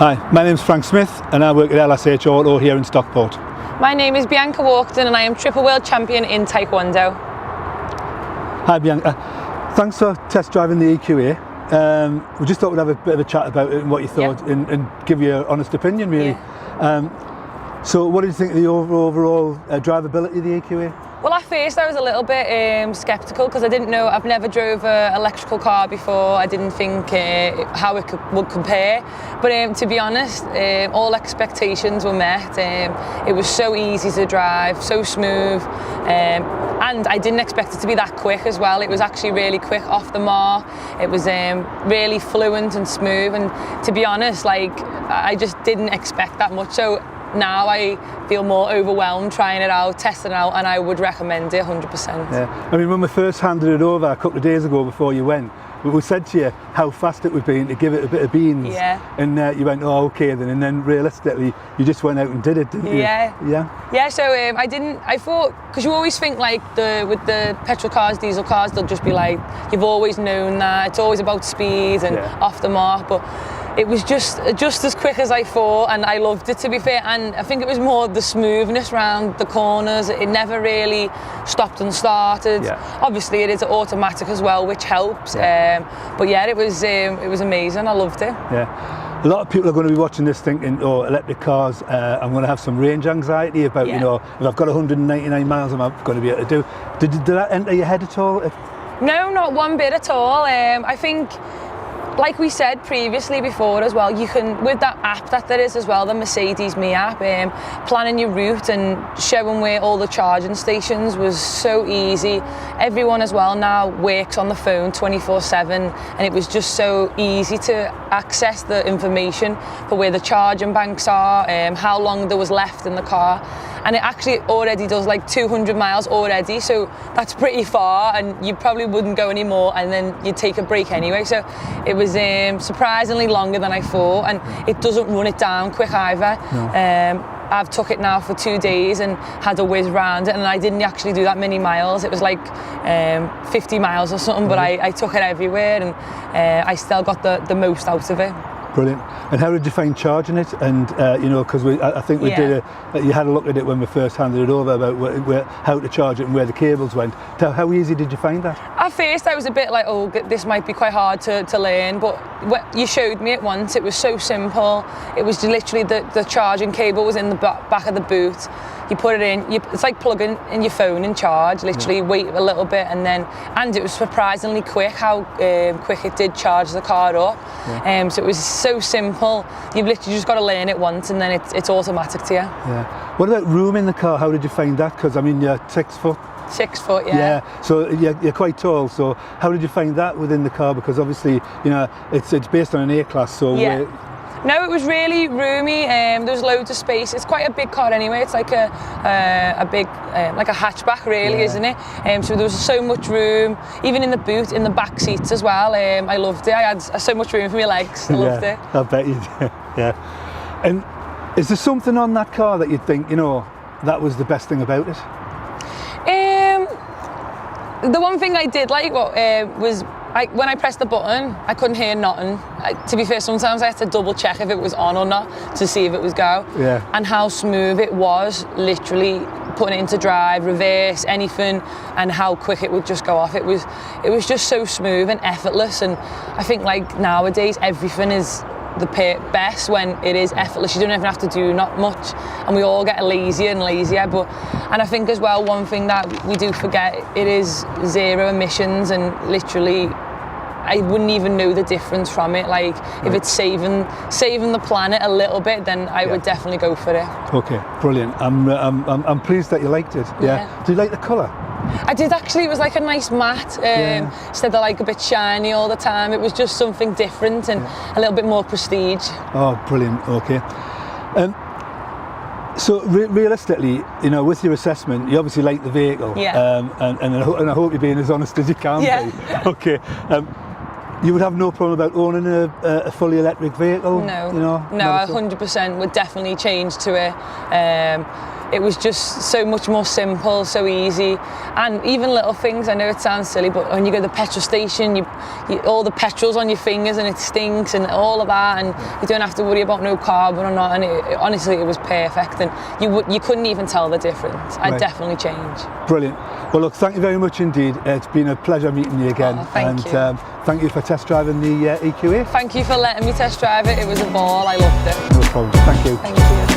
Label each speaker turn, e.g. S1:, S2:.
S1: Hi, my name's Frank Smith and I work at LSH Auto here in Stockport.
S2: My name is Bianca Walkden and I am triple world champion in Taekwondo.
S1: Hi Bianca, thanks for test driving the EQA. We just thought we'd have a bit of a chat about it and what you thought, and give you an honest opinion really. So what did you think of the overall drivability of the EQA?
S2: Well, at first I was a little bit sceptical because I didn't know, I've never drove an electrical car before. I didn't think how it would compare. But to be honest, all expectations were met. It was so easy to drive, so smooth. And I didn't expect it to be that quick as well. It was actually really quick off the mark. It was really fluent and smooth. And to be honest, like, I just didn't expect that much. So now I feel more overwhelmed trying it out, testing it out, and I would recommend it 100%.
S1: Yeah. I mean, when we first handed it over a couple of days ago before you went, we said to you how fast it would be and to give it a bit of beans.
S2: Yeah.
S1: And you went, oh, okay then. And then realistically, you just went out and did it, didn't you?
S2: Yeah.
S1: Yeah.
S2: Yeah, so I thought, because you always think like with the petrol cars, diesel cars, they'll just be like, you've always known that, it's always about speed and off the mark, but it was just as quick as I thought, and I loved it, to be fair. And I think it was more the smoothness around the corners. It never really stopped and started. Yeah. Obviously it is automatic as well, which helps. Yeah. But yeah, it was amazing. I loved it.
S1: Yeah. A lot of people are going to be watching this thinking, oh, electric cars, I'm going to have some range anxiety about, you know, if I've got 199 miles, I'm going to be able to do. Did that enter your head at all?
S2: No, not one bit at all. I think, like we said previously before as well, you can, with that app that there is as well, the Mercedes Me app, planning your route and showing where all the charging stations was so easy. Everyone as well now works on the phone 24/7, and it was just so easy to access the information for where the charging banks are, how long there was left in the car. And it actually already does like 200 miles already, so that's pretty far, and you probably wouldn't go any more, and then you'd take a break anyway. So it was surprisingly longer than I thought, and it doesn't run it down quick either. No. I've took it now for 2 days and had a whiz round it, and I didn't actually do that many miles. It was like 50 miles or something, but I took it everywhere, and I still got the most out of it.
S1: Brilliant. And how did you find charging it? And you know, because I think we did you had a look at it when we first handed it over about how to charge it and where the cables went. How easy did you find that? At
S2: first I was a bit like, oh, this might be quite hard to learn, but you showed me it once. It was so simple. It was literally the charging cable was in the back of the boot. You put it in, it's like plugging in your phone and charge, literally wait a little bit, and it was surprisingly quick how quick it did charge the car up. Yeah. So it was so simple. You've literally just got to learn it once, and then it's automatic to you. Yeah.
S1: What about room in the car? How did you find that? Because I mean, you're 6 foot.
S2: 6 foot, yeah.
S1: Yeah, so you're quite tall, so how did you find that within the car? Because obviously, you know, it's based on an A-class, so
S2: no, it was really roomy. There was loads of space. It's quite a big car anyway. It's like a big, like a hatchback, really, isn't it? So there was so much room, even in the boot, in the back seats as well. I loved it. I had so much room for my legs. I loved it.
S1: I bet you did. Yeah. And is there something on that car that you'd think, you know, that was the best thing about it?
S2: The one thing I did like was when I pressed the button, I couldn't hear nothing. To be fair, sometimes I had to double check if it was on or not to see if it was go. Yeah. And how smooth it was, literally putting it into drive, reverse, anything, and how quick it would just go off. It was just so smooth and effortless. And I think like nowadays everything is the best when it is effortless. You don't even have to do not much, and we all get lazier and lazier. And I think as well, one thing that we do forget, it is zero emissions, and literally I wouldn't even know the difference from it. Like if it's saving the planet a little bit, then I would definitely go for it.
S1: Okay, brilliant. I'm pleased that you liked it. Yeah. Do you like the colour?
S2: I did actually. It was like a nice matte, instead of like a bit shiny all the time. It was just something different and a little bit more prestige. Oh, brilliant. Okay.
S1: So realistically, you know, with your assessment, you obviously like the vehicle. Yeah. And I hope you're being as honest as you can be. Okay. You would have no problem about owning a fully electric vehicle?
S2: No.
S1: You know?
S2: No, 100% would definitely change to it. it was just so much more simple, so easy, and even little things. I know it sounds silly, but when you go to the petrol station, you all the petrol's on your fingers and it stinks and all of that, and you don't have to worry about no carbon or not. And honestly, it was perfect, and you couldn't even tell the difference. I'd definitely change.
S1: Brilliant. Well, look, thank you very much indeed. It's been a pleasure meeting you again.
S2: Oh, thank you.
S1: Thank you for test driving the EQA.
S2: Thank you for letting me test drive it. It was a ball. I loved it.
S1: No problem. Thank you.
S2: Thank you.